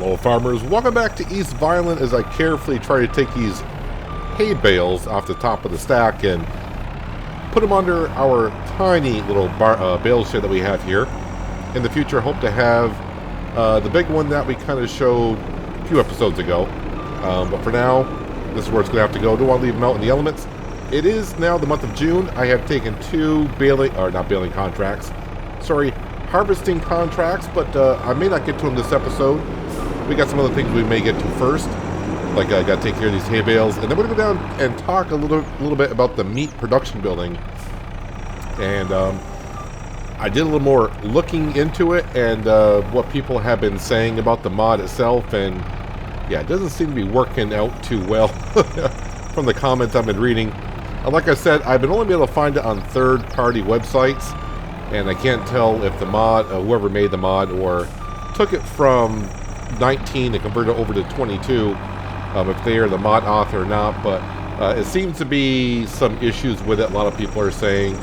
Hello farmers, welcome back to East Vineland as I carefully try to take these hay bales off the top of the stack and put them under our tiny little bale shed that we have here. In the future, I hope to have the big one that we kind of showed a few episodes ago. But for now, this is where it's going to have to go. Don't want to leave them out in the elements. It is now the month of June. I have taken two harvesting contracts, but I may not get to them this episode. We got some other things we may get to first, like I got to take care of these hay bales, and then we're going to go down and talk a little bit about the meat production building. And I did a little more looking into it and what people have been saying about the mod itself, and yeah, it doesn't seem to be working out too well from the comments I've been reading. Like I said, I've been only able to find it on third-party websites, and I can't tell if the mod, whoever made the mod, or took it from 19 and converted it over to 22, if they are the mod author or not, but it seems to be some issues with it, a lot of people are saying.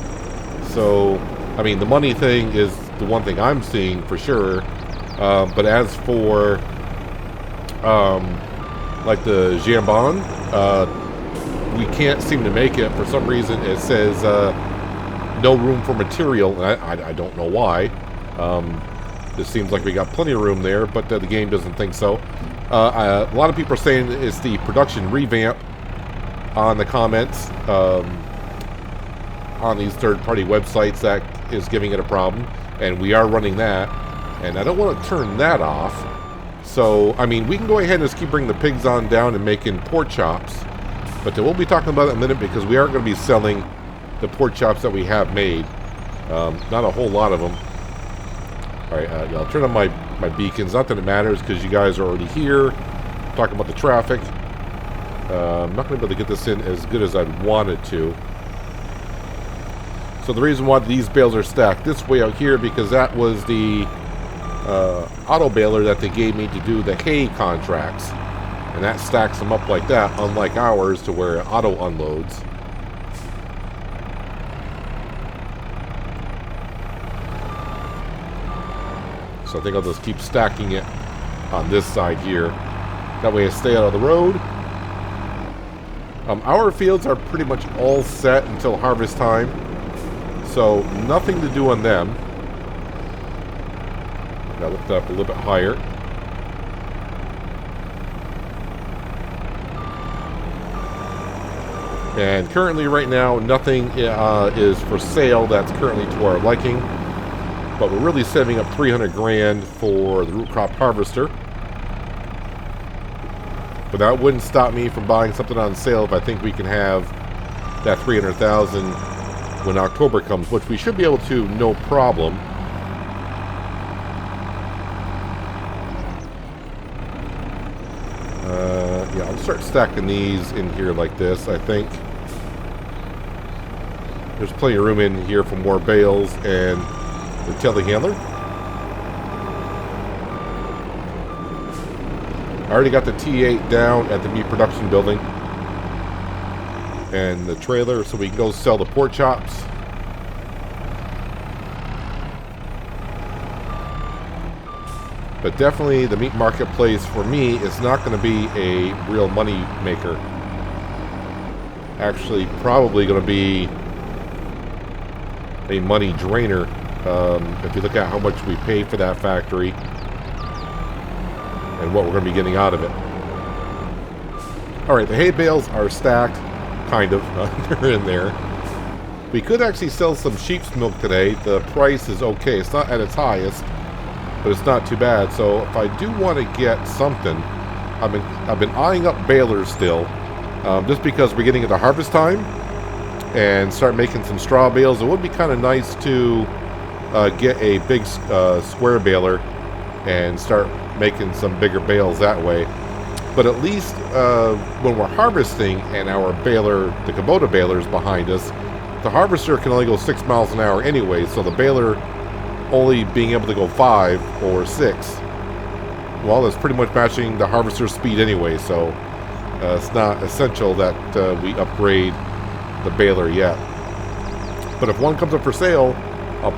So, I mean, the money thing is the one thing I'm seeing for sure, but as for, like the jambon, we can't seem to make it. For some reason, it says no room for material, and I don't know why. It seems like we got plenty of room there, but the game doesn't think so. A lot of people are saying it's the production revamp on the comments on these third-party websites that is giving it a problem, and we are running that, and I don't want to turn that off. So, I mean, we can go ahead and just keep bringing the pigs on down and making pork chops, but we'll be talking about it in a minute because we are going to be selling the pork chops that we have made. Not a whole lot of them. Alright, I'll turn on my beacons. Not that it matters because you guys are already here talking about the traffic. I'm not going to be able to get this in as good as I'd want it to. So the reason why these bales are stacked this way out here, because that was the auto baler that they gave me to do the hay contracts. And that stacks them up like that, unlike ours to where it auto unloads. So I think I'll just keep stacking it on this side here. That way I stay out of the road. Our fields are pretty much all set until harvest time. So nothing to do on them. Got lift up a little bit higher. And currently right now nothing is for sale that's currently to our liking. But we're really saving up 300 grand for the root crop harvester. But that wouldn't stop me from buying something on sale if I think we can have that 300,000 when October comes, which we should be able to, no problem. Yeah, I'll start stacking these in here like this, I think. There's plenty of room in here for more bales and the telehandler. I already got the T8 down at the meat production building and the trailer so we can go sell the pork chops. But definitely the meat marketplace for me is not going to be a real money maker. Actually, probably going to be a money drainer. If you look at how much we pay for that factory and what we're going to be getting out of it. Alright, the hay bales are stacked, kind of. They're in there. We could actually sell some sheep's milk today. The price is okay. It's not at its highest, but it's not too bad. So if I do want to get something, I've been eyeing up balers still, just because we're getting into harvest time and start making some straw bales. It would be kind of nice to get a big square baler and start making some bigger bales that way. But at least when we're harvesting and our baler, the Kubota baler, is behind us, the harvester can only go 6 miles an hour anyway, so the baler only being able to go 5 or 6, well, that's pretty much matching the harvester's speed anyway, so it's not essential that we upgrade the baler yet. But if one comes up for sale, I'll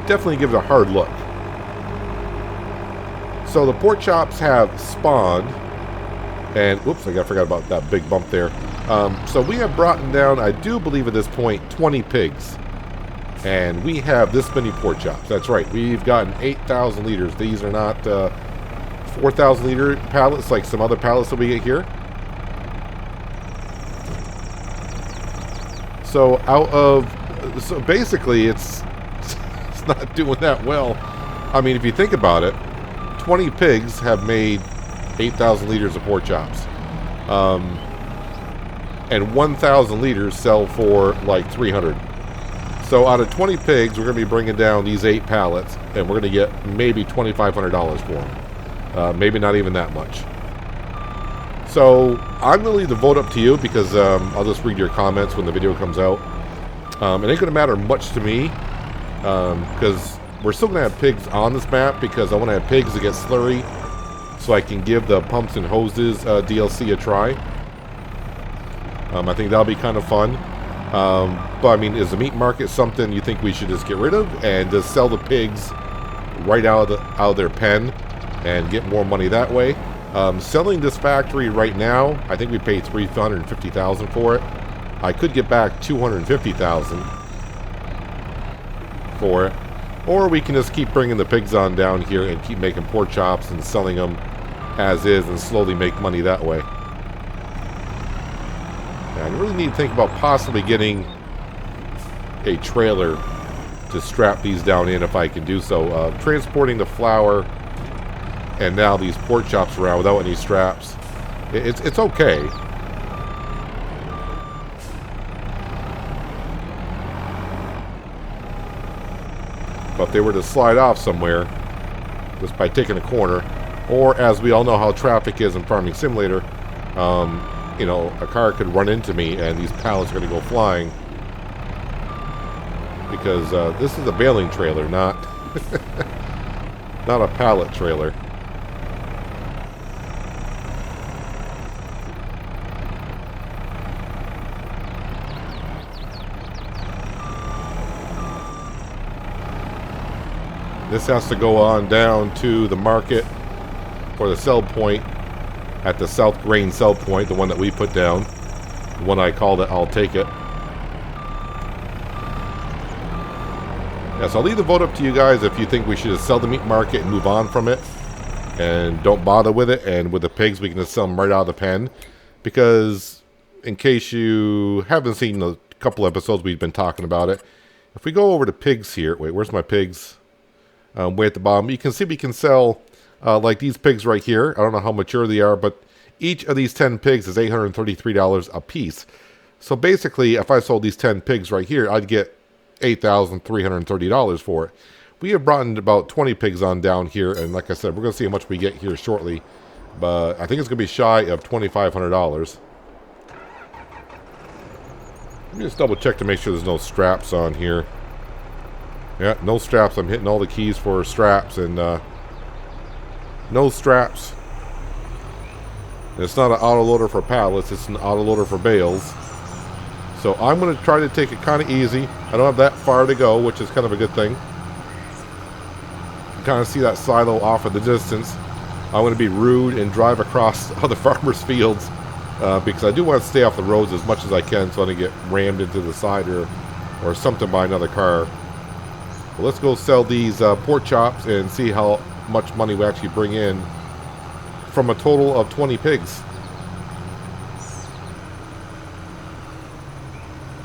definitely give it a hard look. So the pork chops have spawned, and whoops, I forgot about that big bump there. So we have brought down, I do believe at this point, 20 pigs. And we have this many pork chops. That's right, we've gotten 8,000 liters. These are not 4,000 liter pallets like some other pallets that we get here. So so basically it's not doing that well. I mean, if you think about it, 20 pigs have made 8,000 liters of pork chops. And 1,000 liters sell for like 300. So out of 20 pigs, we're going to be bringing down these 8 pallets, and we're going to get maybe $2,500 for them. Maybe not even that much. So I'm going to leave the vote up to you, because I'll just read your comments when the video comes out. It ain't going to matter much to me, because we're still going to have pigs on this map, because I want to have pigs that get slurry, so I can give the pumps and hoses DLC a try. I think that'll be kind of fun. But I mean, is the meat market something you think we should just get rid of and just sell the pigs right out of their pen and get more money that way? Selling this factory right now, I think we paid $350,000 for it. I could get back $250,000 for it, or we can just keep bringing the pigs on down here and keep making pork chops and selling them as is and slowly make money that way. I really need to think about possibly getting a trailer to strap these down in if I can do so. Transporting the flour and now these pork chops around without any straps, it's okay. But if they were to slide off somewhere just by taking a corner, or as we all know how traffic is in Farming Simulator, you know, a car could run into me and these pallets are going to go flying, because this is a baling trailer, not not a pallet trailer. This has to go on down to the market for the sell point at the South Grain sell point, the one that we put down. The one I called it, I'll take it. Yes, I'll leave the vote up to you guys if you think we should just sell the meat market and move on from it and don't bother with it. And with the pigs, we can just sell them right out of the pen. Because in case you haven't seen the couple episodes we've been talking about it, if we go over to pigs here, wait, where's my pigs? Way at the bottom, you can see we can sell like these pigs right here. I don't know how mature they are, but each of these 10 pigs is $833 a piece. So basically, if I sold these 10 pigs right here, I'd get $8,330 for it. We have brought in about 20 pigs on down here, and like I said, we're going to see how much we get here shortly. But I think it's going to be shy of $2,500. Let me just double check to make sure there's no straps on here. Yeah, no straps. I'm hitting all the keys for straps, and no straps. It's not an autoloader for pallets, it's an autoloader for bales. So I'm going to try to take it kind of easy. I don't have that far to go, which is kind of a good thing. You can kind of see that silo off in the distance. I'm going to be rude and drive across other farmers' fields because I do want to stay off the roads as much as I can so I don't get rammed into the side or something by another car. Well, let's go sell these pork chops and see how much money we actually bring in from a total of 20 pigs.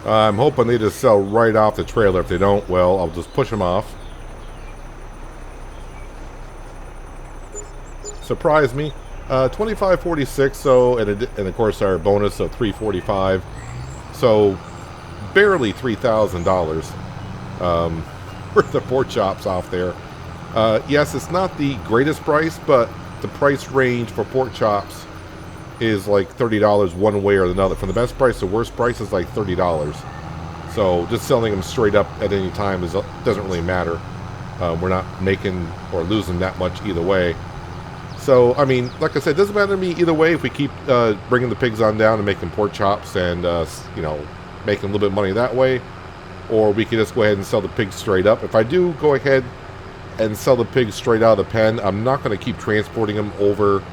I'm hoping they just sell right off the trailer. If they don't, well, I'll just push them off. Surprise me. 25.46. So, and of course our bonus of 345. So, barely $3,000 worth of pork chops off there. Yes, it's not the greatest price, but the price range for pork chops is like $30 one way or another. From the best price to worst price is like $30. So just selling them straight up at any time doesn't really matter. We're not making or losing that much either way. So, I mean, like I said, it doesn't matter to me either way if we keep bringing the pigs on down and making pork chops and, you know, making a little bit of money that way. Or we can just go ahead and sell the pigs straight up. If I do go ahead and sell the pigs straight out of the pen. I'm not going to keep transporting them over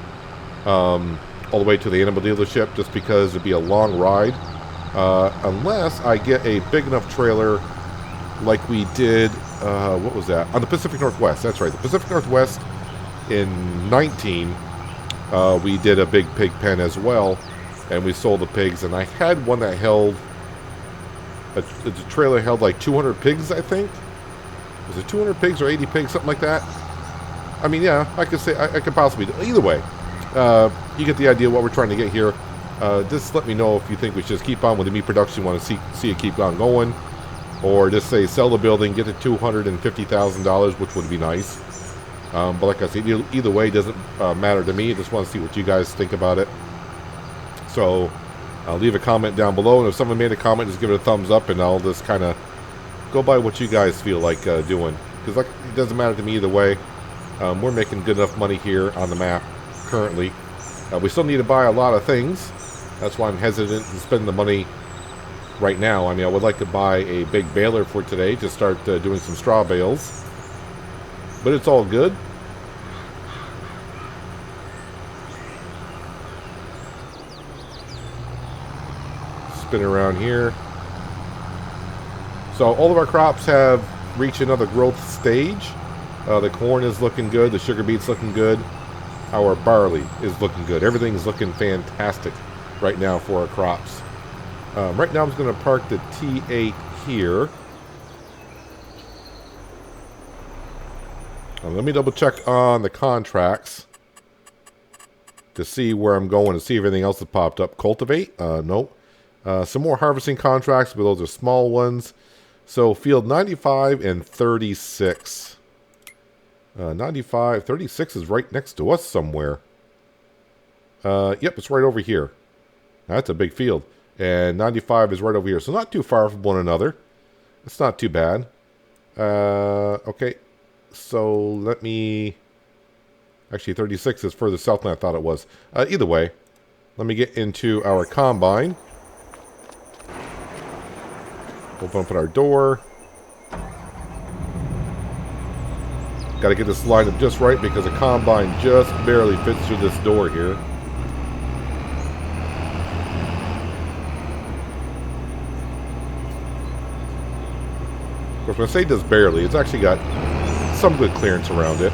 all the way to the animal dealership just because it'd be a long ride. Unless I get a big enough trailer like we did, what was that? On the Pacific Northwest, that's right. The Pacific Northwest in 19, we did a big pig pen as well, and we sold the pigs, and I had one that held, the trailer held like 200 pigs, I think. Was it 200 pigs or 80 pigs, something like that? I mean, yeah, I could say, I could possibly do. Either way, you get the idea what we're trying to get here. Just let me know if you think we should just keep on with the meat production, want to see it keep on going, or just say sell the building, get to $250,000, which would be nice. But like I said, either way doesn't matter to me. I just want to see what you guys think about it. So leave a comment down below, and if someone made a comment, just give it a thumbs up, and I'll just kind of go by what you guys feel like doing, because like, it doesn't matter to me either way. We're making good enough money here on the map currently. We still need to buy a lot of things. That's why I'm hesitant to spend the money right now. I mean, I would like to buy a big baler for today to start doing some straw bales, but it's all good. Spin around here. So all of our crops have reached another growth stage. The corn is looking good. The sugar beet's looking good. Our barley is looking good. Everything's looking fantastic right now for our crops. Right now I'm just going to park the T8 here. Let me double check on the contracts to see where I'm going, to see if anything else has popped up. Cultivate? Nope. Some more harvesting contracts, but those are small ones. So field 95 and 36. 36 is right next to us somewhere. Yep, it's right over here. That's a big field. And 95 is right over here. So not too far from one another. It's not too bad. Okay. So let me... Actually, 36 is further south than I thought it was. Either way, let me get into our combine. Open up our door. Got to get this lined up just right because the combine just barely fits through this door here. Of course, when I say just barely, it's actually got some good clearance around it.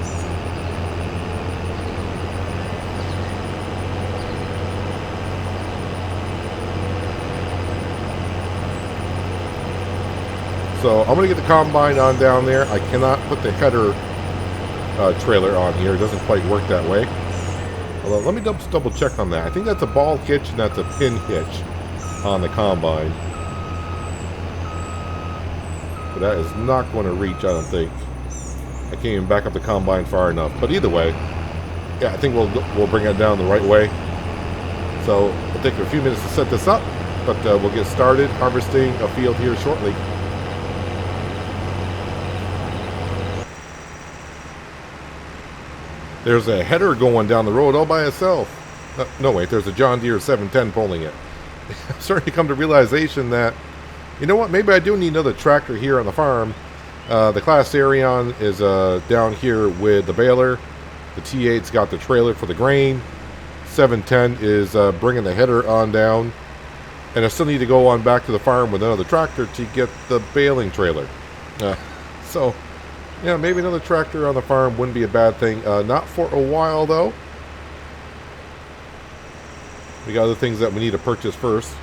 So I'm going to get the combine on down there. I cannot put the header trailer on here. It doesn't quite work that way. Although, let me double check on that. I think that's a ball hitch and that's a pin hitch on the combine. But that is not going to reach, I don't think. I can't even back up the combine far enough. But either way, yeah, I think we'll bring it down the right way. So it'll take a few minutes to set this up, but we'll get started harvesting a field here shortly. There's a header going down the road all by itself. No, wait, there's a John Deere 710 pulling it. I'm starting to come to realization that, you know what, maybe I do need another tractor here on the farm. The Class Arion is down here with the baler. The T8's got the trailer for the grain. 710 is bringing the header on down. And I still need to go on back to the farm with another tractor to get the baling trailer. So... yeah, maybe another tractor on the farm wouldn't be a bad thing. Not for a while, though. We got other things that we need to purchase first.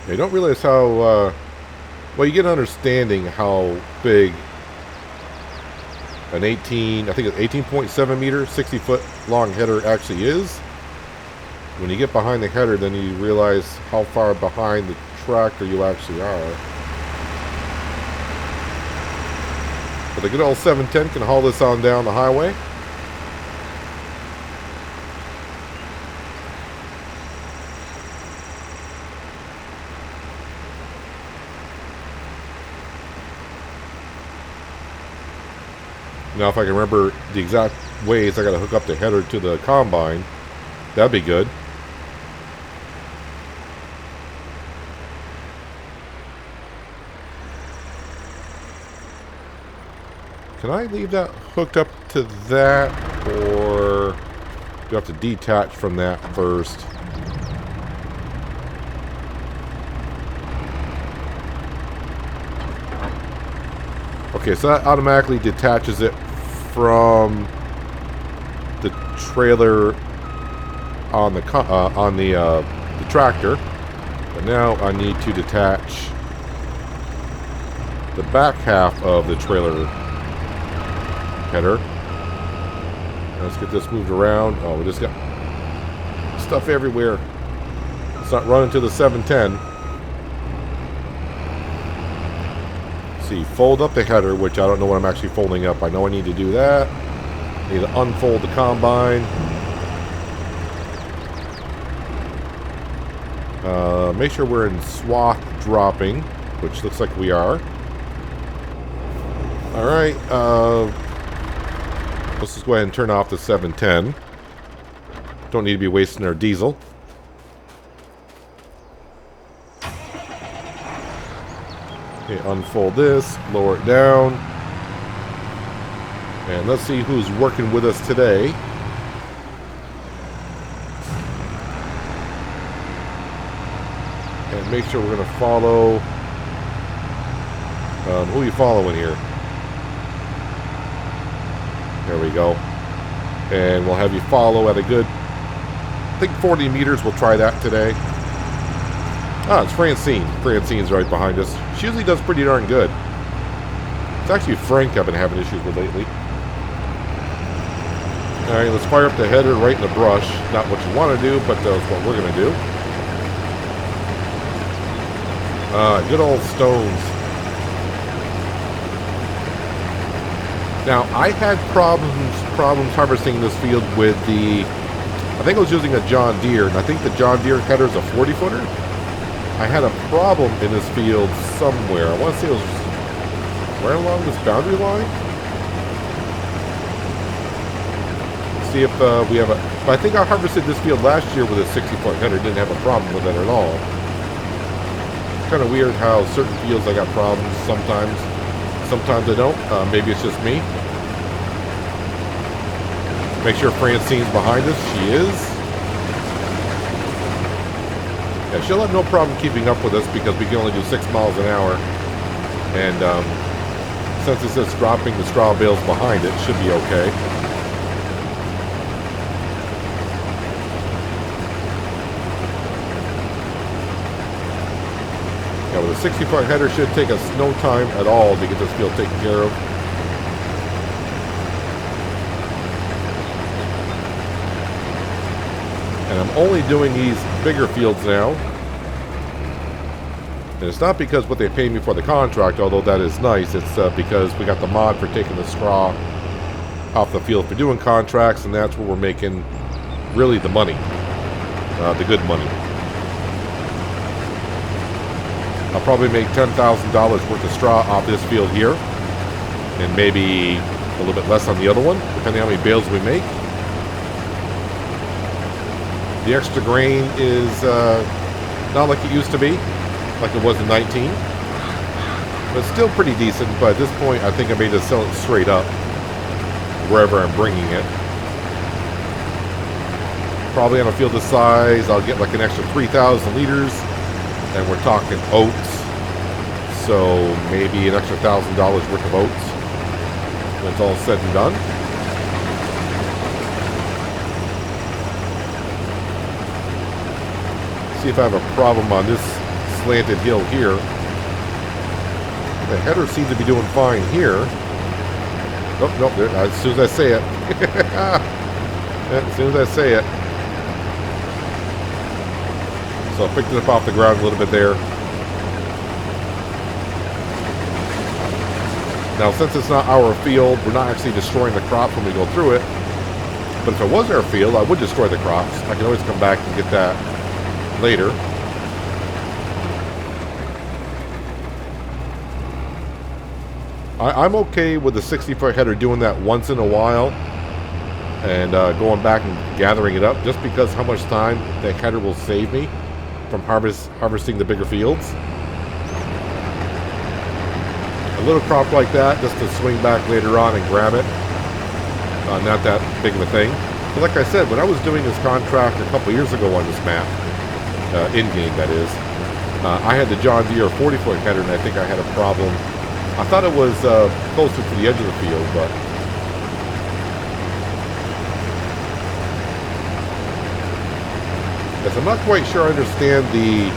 Yeah, you don't realize how... well, you get an understanding how big an 18... I think it's 18.7 meter, 60-foot long header actually is. When you get behind the header, then you realize how far behind the tractor you actually are. But the good old 710 can haul this on down the highway. Now if I can remember the exact ways I gotta hook up the header to the combine, that'd be good. can I leave that hooked up to that, or do I have to detach from that first? Okay, so that automatically detaches it from the trailer on the tractor. But now I need to detach the back half of the trailer header. Let's get this moved around. Oh, we just got stuff everywhere. It's not running to the 710. See, fold up the header, which I don't know what I'm actually folding up. I know I need to do that. I need to unfold the combine. Make sure we're in swath dropping, which looks like we are. Alright, let's just go ahead and turn off the 710. Don't need to be wasting our diesel. Okay, unfold this, lower it down. And let's see who's working with us today. And make sure we're going to follow... who are you following here? There we go. And we'll have you follow at a good... I think 40 meters. We'll try that today. Ah, it's Francine. Francine's right behind us. She usually does pretty darn good. It's actually Frank I've been having issues with lately. Alright, let's fire up the header right in the brush. Not what you want to do, but that's what we're going to do. Good old stones. Now, I had problems harvesting this field with the... I think I was using a John Deere, and I think the John Deere header is a 40-footer. I had a problem in this field somewhere. I want to say it was right along this boundary line. See if we have a... I think I harvested this field last year with a 60-foot header. Didn't have a problem with it at all. It's kind of weird how certain fields I got problems sometimes. Sometimes I don't. Maybe it's just me. Make sure Francine's behind us. She is. Yeah, she'll have no problem keeping up with us because we can only do 6 miles an hour. And since it says dropping the straw bales behind it, should be okay. Yeah, with a 60-foot header, should take us no time at all to get this field taken care of. And I'm only doing these bigger fields now. And it's not because what they pay me for the contract, although that is nice. It's because we got the mod for taking the straw off the field for doing contracts, and that's where we're making really the money. The good money. I'll probably make $10,000 worth of straw off this field here. And maybe a little bit less on the other one, depending on how many bales we make. The extra grain is not like it used to be, like it was in 19. But it's still pretty decent, but at this point I think I may just sell it straight up, wherever I'm bringing it. Probably on a field this size, I'll get like an extra 3,000 liters, and we're talking oats. So maybe an extra $1,000 worth of oats when it's all said and done. See if I have a problem on this slanted hill here. The header seems to be doing fine here. Oh, nope, there, as soon as I say it. As soon as I say it. So I picked it up off the ground a little bit there. Now, since it's not our field, we're not actually destroying the crops when we go through it. But if it was our field, I would destroy the crops. I can always come back and get that later. I'm okay with the 60-foot header doing that once in a while and going back and gathering it up, just because how much time that header will save me from harvesting the bigger fields. At little crop like that, just to swing back later on and grab it. Not that big of a thing. But like I said, when I was doing this contract a couple years ago on this map, in-game that is, I had the John Deere 40-foot header, and I think I had a problem. I thought it was closer to the edge of the field, but yes, I'm not quite sure I understand the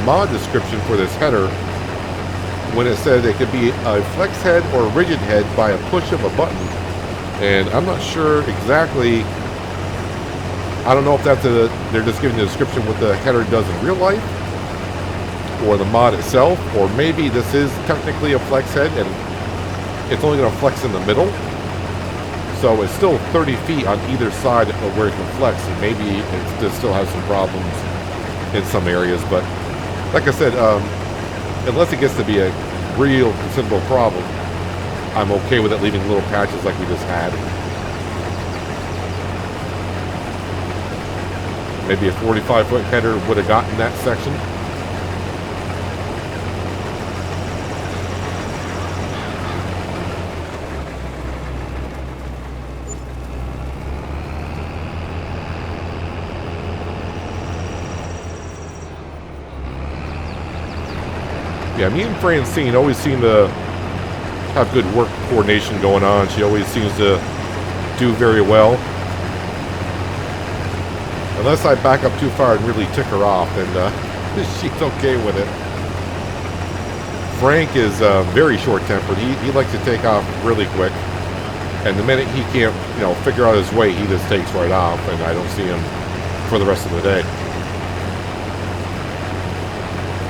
mod description for this header when it said it could be a flex head or a rigid head by a push of a button. And I'm not sure exactly. I don't know if that's they're just giving the description what the header does in real life, or the mod itself, or maybe this is technically a flex head and it's only going to flex in the middle. So it's still 30 feet on either side of where it can flex, and maybe it still has some problems in some areas. But like I said, unless it gets to be a real considerable problem, I'm okay with it leaving little patches like we just had. Maybe a 45-foot header would have gotten that section. Yeah, me and Francine always seem to have good work coordination going on. She always seems to do very well. Unless I back up too far and really tick her off, and she's okay with it. Frank is very short-tempered. He likes to take off really quick. And the minute he can't, figure out his way, he just takes right off, and I don't see him for the rest of the day.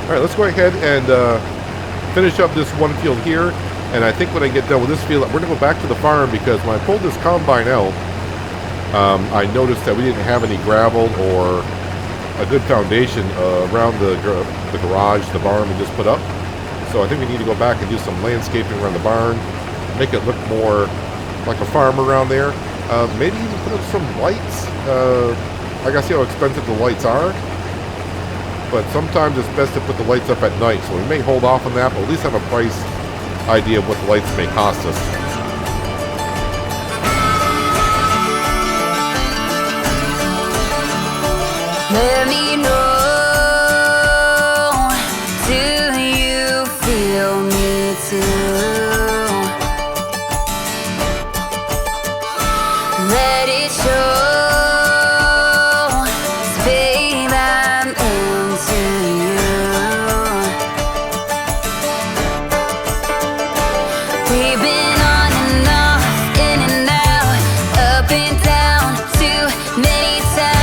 All right, let's go ahead and finish up this one field here. And I think when I get done with this field, we're going to go back to the farm, because when I pulled this combine out, I noticed that we didn't have any gravel or a good foundation around the garage, the barn we just put up. So I think we need to go back and do some landscaping around the barn, make it look more like a farm around there. Maybe even put up some lights. I gotta see how expensive the lights are. But sometimes it's best to put the lights up at night, so we may hold off on that, but at least have a price idea of what the lights may cost us. Let me know, do you feel me too? Let it show, 'cause babe, I'm into you. We've been on and off, in and out, up and down, too many times.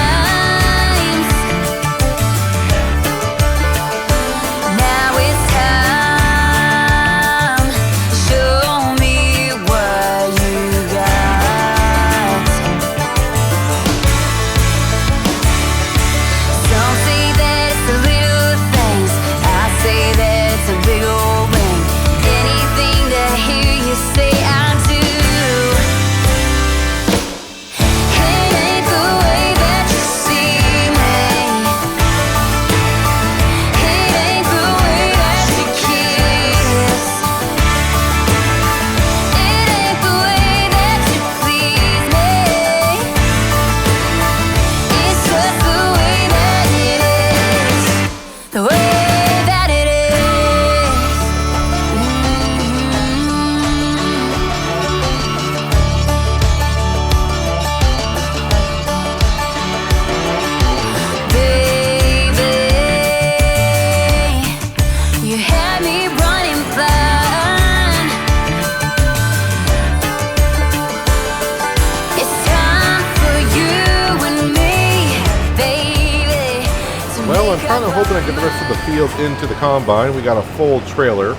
I'm kind of hoping I get the rest of the field into the combine. We got a full trailer.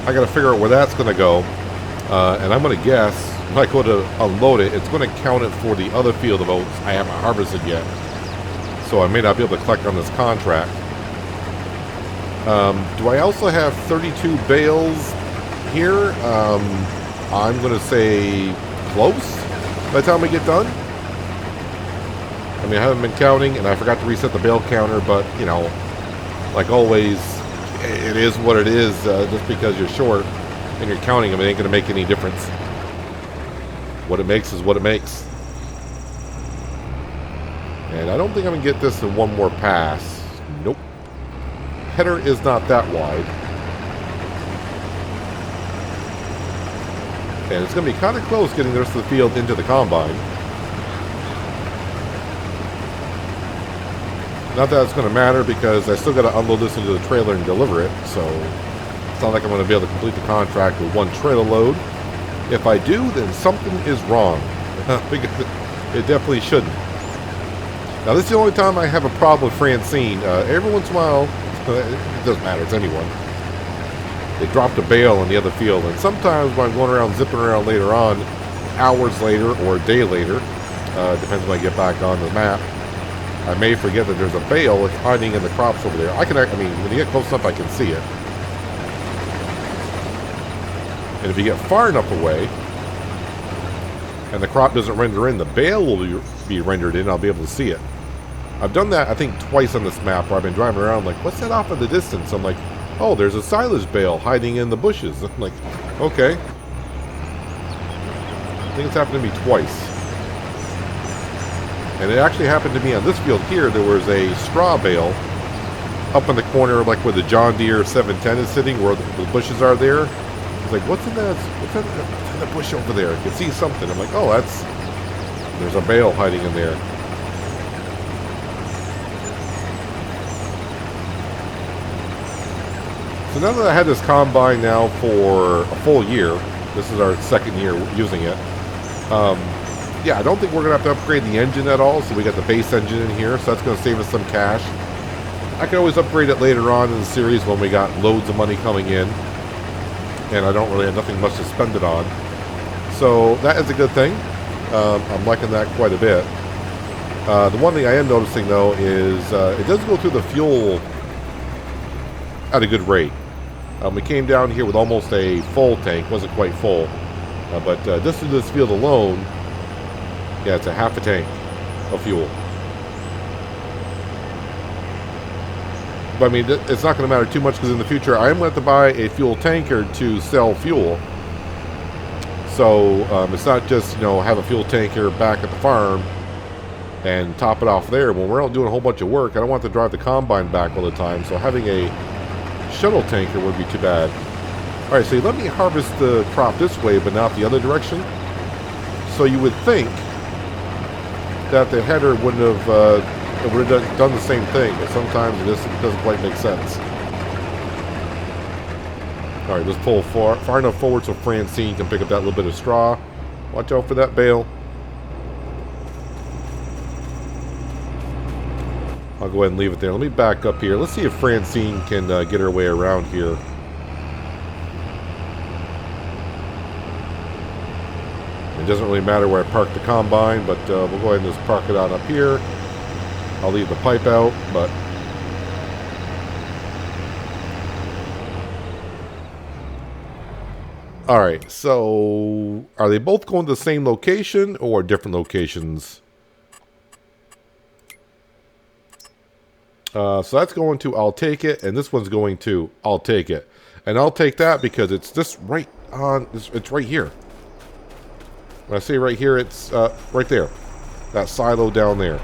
I got to figure out where that's going to go. And I'm going to guess, when I go to unload it, it's going to count it for the other field of oats I haven't harvested yet. So I may not be able to collect on this contract. Do I also have 32 bales here? I'm going to say close by the time we get done. I mean, I haven't been counting, and I forgot to reset the bale counter, but, like always, it is what it is. Just because you're short and you're counting them, it ain't going to make any difference. What it makes is what it makes. And I don't think I'm going to get this in one more pass. Nope. Header is not that wide. And it's going to be kind of close getting the rest of the field into the combine. Not that it's going to matter because I still got to unload this into the trailer and deliver it. So it's not like I'm going to be able to complete the contract with one trailer load. If I do, then something is wrong. Because it definitely shouldn't. Now, this is the only time I have a problem with Francine. Every once in a while, it doesn't matter, it's anyone. They dropped a bale in the other field, and sometimes when I'm going around, zipping around later on, hours later or a day later, depends when I get back on the map, I may forget that there's a bale hiding in the crops over there. I mean, when you get close enough, I can see it. And if you get far enough away, and the crop doesn't render in, the bale will be rendered in, I'll be able to see it. I've done that, I think, twice on this map, where I've been driving around like, what's that off in the distance? I'm like, oh, there's a silage bale hiding in the bushes. I'm like, okay. I think it's happened to me twice. And it actually happened to me on this field here. There was a straw bale up in the corner, like where the John Deere 710 is sitting, where the bushes are there. I was like, what's in that bush over there? I could see something. I'm like, oh, there's a bale hiding in there. So now that I had this combine now for a full year, this is our second year using it. Yeah, I don't think we're going to have to upgrade the engine at all. So we got the base engine in here, so that's going to save us some cash. I can always upgrade it later on in the series when we got loads of money coming in. And I don't really have nothing much to spend it on. So that is a good thing. I'm liking that quite a bit. The one thing I am noticing, though, is it does go through the fuel at a good rate. We came down here with almost a full tank. Wasn't quite full. But just in this field alone, yeah, it's a half a tank of fuel. But I mean, it's not going to matter too much because in the future, I am going to have to buy a fuel tanker to sell fuel. So it's not just, have a fuel tanker back at the farm and top it off there. When we're out doing a whole bunch of work, I don't want to drive the combine back all the time. So having a shuttle tanker would be too bad. All right, so let me harvest the crop this way, but not the other direction. So you would think that the header wouldn't have, it would have done the same thing, but sometimes it just doesn't quite make sense. All right, let's pull far enough forward so Francine can pick up that little bit of straw. Watch out for that bale. I'll go ahead and leave it there. Let me back up here. Let's see if Francine can get her way around here. It doesn't really matter where I park the combine, but we'll go ahead and just park it on up here. I'll leave the pipe out, but all right, so are they both going to the same location or different locations? So that's going to I'll take it, and this one's going to I'll take it. And I'll take that because it's just right on, it's right here. When I say right here, it's right there. That silo down there.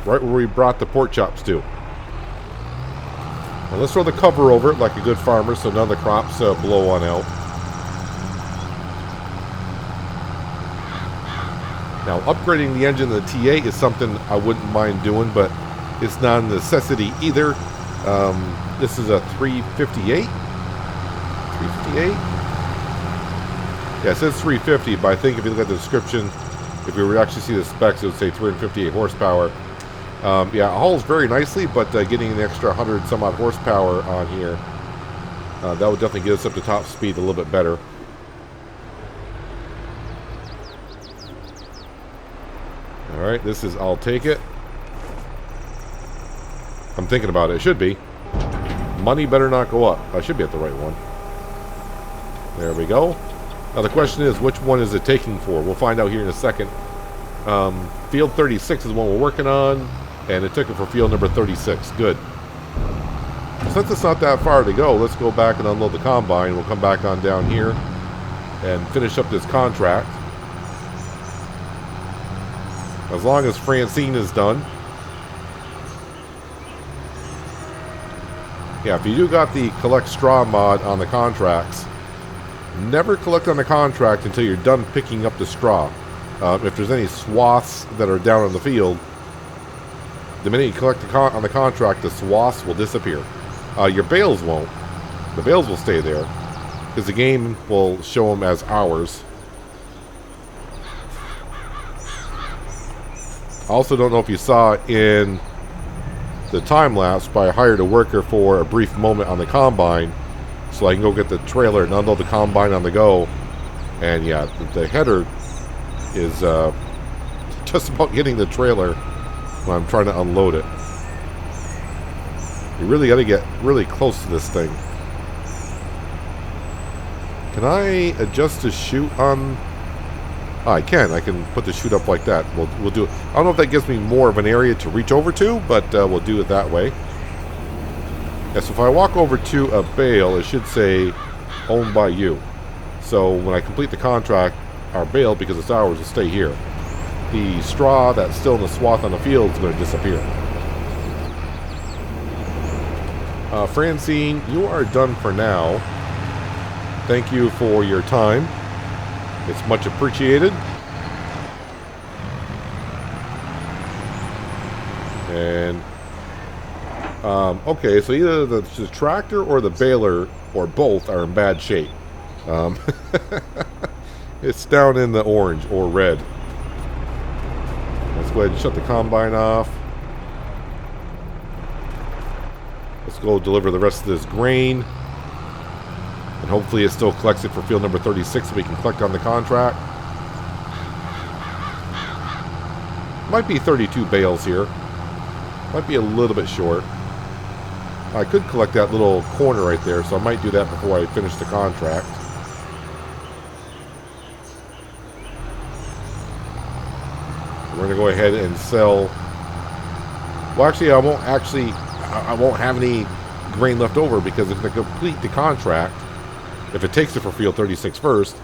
Right where we brought the pork chops to. Now let's throw the cover over it like a good farmer so none of the crops blow on out. Now upgrading the engine of the TA is something I wouldn't mind doing, but it's not a necessity either. This is a 358? 358? Yeah, it says 350, but I think if you look at the description, if you were to actually see the specs, it would say 358 horsepower. Yeah, it hauls very nicely, but getting an extra 100 some odd horsepower on here, that would definitely get us up to top speed a little bit better. Alright, this is I'll take it. I'm thinking about it. It should be. Money better not go up. I should be at the right one. There we go. Now the question is, which one is it taking for? We'll find out here in a second. Field 36 is the one we're working on, and it took it for field number 36. Good. Since it's not that far to go, let's go back and unload the combine. We'll come back on down here and finish up this contract. As long as Francine is done. Yeah, if you do got the collect straw mod on the contracts, never collect on the contract until you're done picking up the straw. If there's any swaths that are down in the field, the minute you collect on the contract, the swaths will disappear. Your bales won't. The bales will stay there because the game will show them as ours. I also don't know if you saw in the time lapse, but I hired a worker for a brief moment on the combine so I can go get the trailer and unload the combine on the go. And yeah, the header is just about getting the trailer when I'm trying to unload it. You really got to get really close to this thing. Can I adjust the chute on? Oh, I can. I can put the chute up like that. We'll do it. I don't know if that gives me more of an area to reach over to, but we'll do it that way. Yes, if I walk over to a bale, it should say owned by you. So when I complete the contract, our bale, because it's ours, will stay here. The straw that's still in the swath on the field is going to disappear. Francine, you are done for now. Thank you for your time. It's much appreciated. And okay, so either the tractor or the baler or both are in bad shape. It's down in the orange or red. Let's go ahead and shut the combine off. Let's go deliver the rest of this grain. And hopefully it still collects it for field number 36 so we can collect on the contract. Might be 32 bales here. Might be a little bit short. I could collect that little corner right there, so I might do that before I finish the contract. We're going to go ahead and sell. Well, actually, I won't have any grain left over because it's going to complete the contract. If it takes it for field 36 first,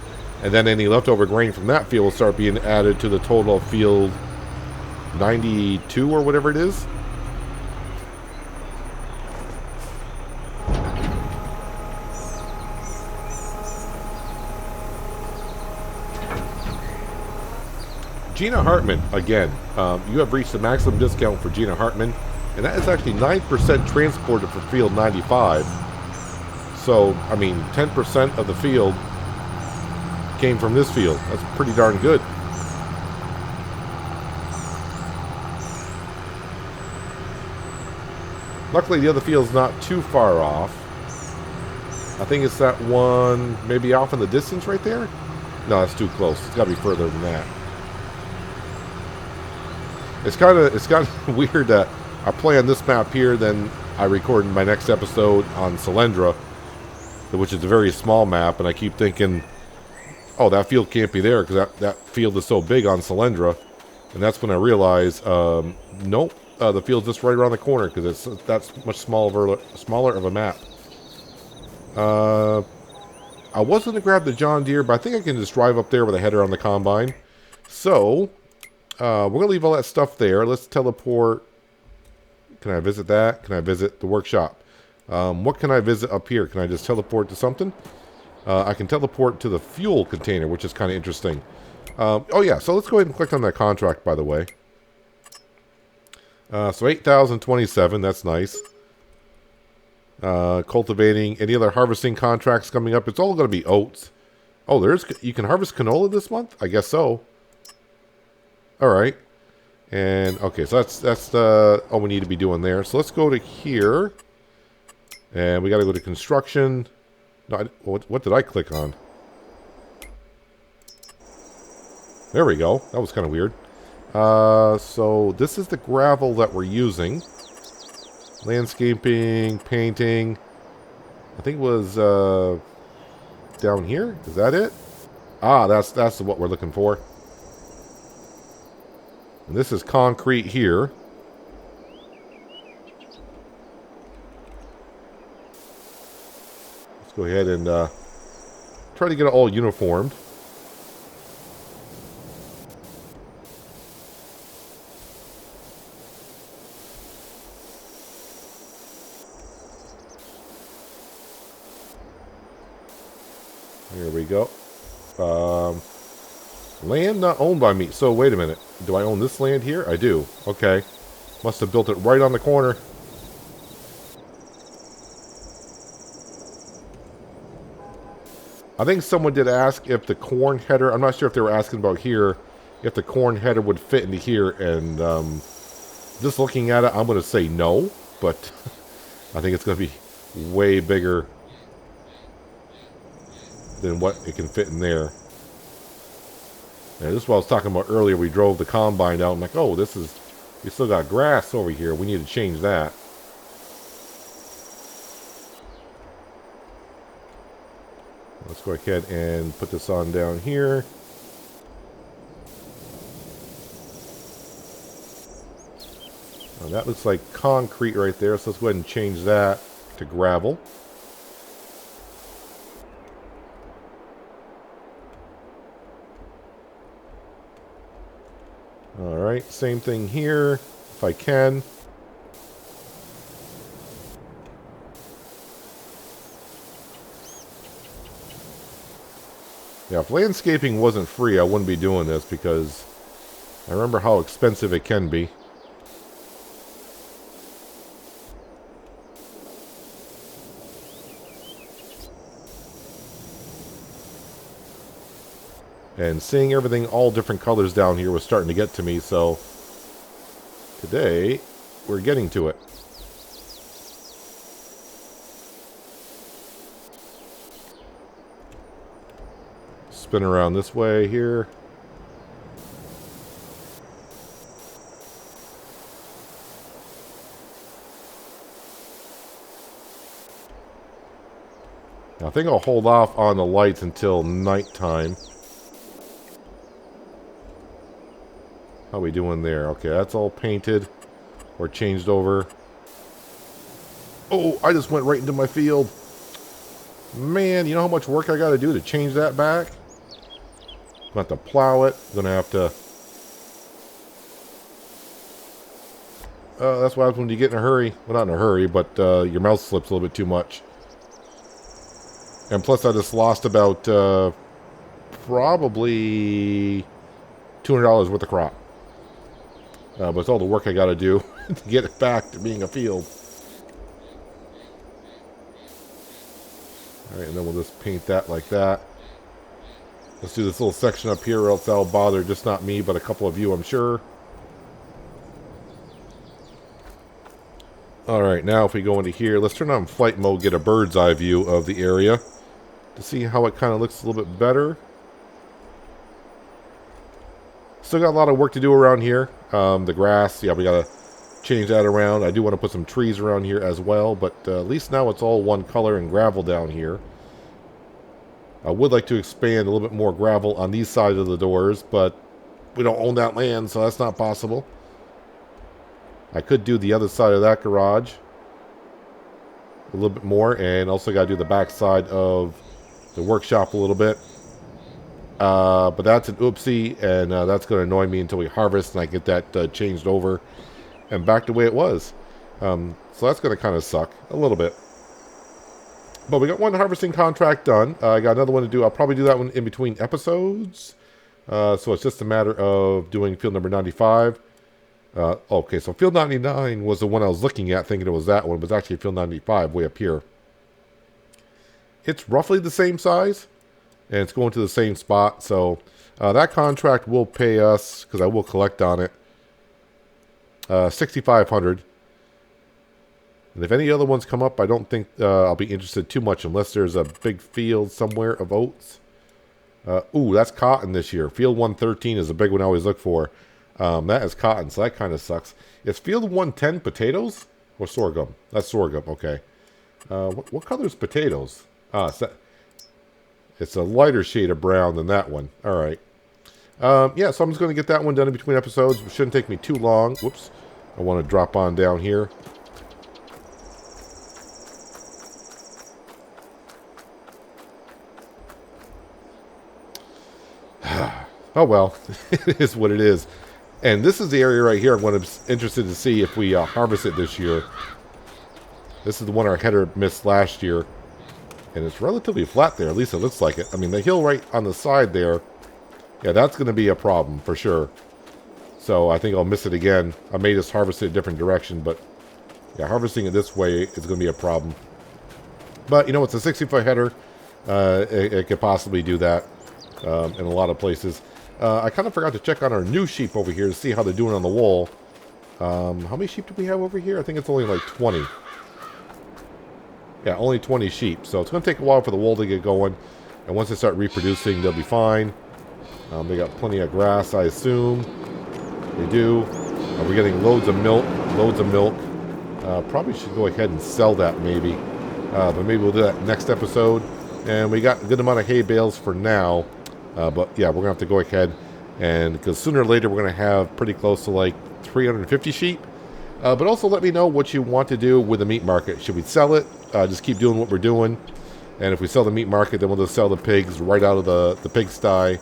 and then any leftover grain from that field will start being added to the total field 92 or whatever it is. Gina Hartman, again, you have reached the maximum discount for Gina Hartman, and that is actually 9% transported for field 95. So, I mean, 10% of the field came from this field. That's pretty darn good. Luckily, the other field's not too far off. I think it's that one maybe off in the distance right there. No, it's too close. It's got to be further than that. It's kind of weird that I play on this map here, then I record my next episode on Solyndra, which is a very small map, and I keep thinking, oh, that field can't be there because that field is so big on Solyndra. And that's when I realize, nope, the field's just right around the corner because that's much smaller of a map. I was going to grab the John Deere, but I think I can just drive up there with a header on the combine. So, we're going to leave all that stuff there. Let's teleport. Can I visit that? Can I visit the workshop? What can I visit up here? Can I just teleport to something? I can teleport to the fuel container, which is kind of interesting. Oh yeah, so let's go ahead and click on that contract, by the way. So 8,027, that's nice. Cultivating, any other harvesting contracts coming up? It's all going to be oats. Oh, you can harvest canola this month? I guess so. All right. And okay, so that's all we need to be doing there. So let's go to here. And we got to go to construction. No, what did I click on? There we go. That was kind of weird. So this is the gravel that we're using. Landscaping, painting. I think it was down here. Is that it? Ah, that's what we're looking for. And this is concrete here. go ahead and try to get it all uniformed. Here we go. Land not owned by me. So wait a minute. Do I own this land here? I do. Okay. Must have built it right on the corner. I think someone did ask if the corn header, I'm not sure if they were asking about here, if the corn header would fit into here, and just looking at it, I'm going to say no, but I think it's going to be way bigger than what it can fit in there. And this is what I was talking about earlier. We drove the combine out. I'm like, oh, this is, we still got grass over here. We need to change that. Let's go ahead and put this on down here. Now that looks like concrete right there, so let's go ahead and change that to gravel. Alright, same thing here, if I can. Yeah, if landscaping wasn't free, I wouldn't be doing this because I remember how expensive it can be. And seeing everything all different colors down here was starting to get to me, so today we're getting to it. Spin around this way here. Now, I think I'll hold off on the lights until nighttime. How we doing there? Okay, that's all painted or changed over. Oh, I just went right into my field. Man, you know how much work I got to do to change that back? I'm going to have to plow it. I'm going to have to... that's what happens when you get in a hurry. Well, not in a hurry, but your mouth slips a little bit too much. And plus, I just lost about probably $200 worth of crop. But it's all the work I got to do to get it back to being a field. Alright, and then we'll just paint that like that. Let's do this little section up here, or else that'll bother just not me, but a couple of you, I'm sure. Alright, now if we go into here, let's turn on flight mode, get a bird's eye view of the area to see how it kind of looks a little bit better. Still got a lot of work to do around here. The grass, yeah, we got to change that around. I do want to put some trees around here as well, but at least now it's all one color and gravel down here. I would like to expand a little bit more gravel on these sides of the doors, but we don't own that land, so that's not possible. I could do the other side of that garage a little bit more, and also got to do the back side of the workshop a little bit. But that's an oopsie, and that's going to annoy me until we harvest and I get that changed over and back the way it was. So that's going to kind of suck a little bit. But we got one harvesting contract done. I got another one to do. I'll probably do that one in between episodes. So it's just a matter of doing field number 95. Okay, so field 99 was the one I was looking at thinking it was that one. It was actually field 95 way up here. It's roughly the same size. And it's going to the same spot. So that contract will pay us, because I will collect on it, $6,500. And if any other ones come up, I don't think I'll be interested too much unless there's a big field somewhere of oats. Ooh, that's cotton this year. Field 113 is a big one I always look for. That is cotton, so that kind of sucks. Is field 110 potatoes or sorghum? That's sorghum, okay. What color is potatoes? It's a lighter shade of brown than that one. All right. Yeah, so I'm just going to get that one done in between episodes. It shouldn't take me too long. Whoops. I want to drop on down here. Oh well, it is what it is. And this is the area right here I'm interested to see if we harvest it this year. This is the one our header missed last year. And it's relatively flat there, at least it looks like it. I mean, the hill right on the side there, yeah, that's going to be a problem for sure. So I think I'll miss it again. I may just harvest it a different direction, but yeah, harvesting it this way is going to be a problem. But, you know, it's a 60-foot header. It could possibly do that in a lot of places. I kind of forgot to check on our new sheep over here to see how they're doing on the wool. How many sheep do we have over here? I think it's only like 20. Yeah, only 20 sheep. So it's going to take a while for the wool to get going. And once they start reproducing, they'll be fine. They got plenty of grass, I assume. They do. We're getting loads of milk. Loads of milk. Probably should go ahead and sell that maybe. But maybe we'll do that next episode. And we got a good amount of hay bales for now. But yeah, we're going to have to go ahead. And because sooner or later we're going to have pretty close to like 350 sheep. But also let me know what you want to do with the meat market. Should we sell it? Just keep doing what we're doing. And if we sell the meat market, then we'll just sell the pigs right out of the pigsty.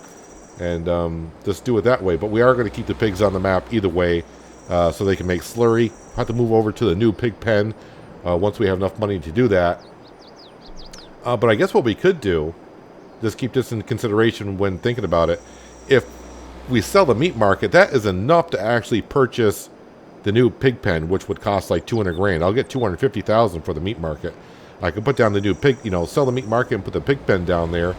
And just do it that way. But we are going to keep the pigs on the map either way. So they can make slurry. We'll have to move over to the new pig pen once we have enough money to do that. But I guess what we could do, just keep this in consideration when thinking about it. If we sell the meat market, that is enough to actually purchase the new pig pen, which would cost like 200 grand. I'll get 250,000 for the meat market. I can put down the new pig, sell the meat market and put the pig pen down there,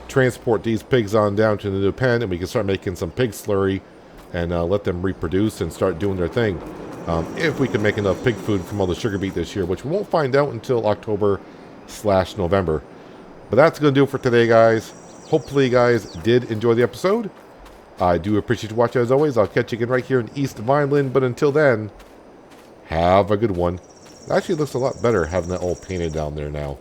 transport these pigs on down to the new pen, and we can start making some pig slurry and let them reproduce and start doing their thing. If we can make enough pig food from all the sugar beet this year, which we won't find out until October/November. But that's going to do it for today, guys. Hopefully you guys did enjoy the episode. I do appreciate you watching as always. I'll catch you again right here in East Vineland. But until then, have a good one. It actually looks a lot better having that all painted down there now.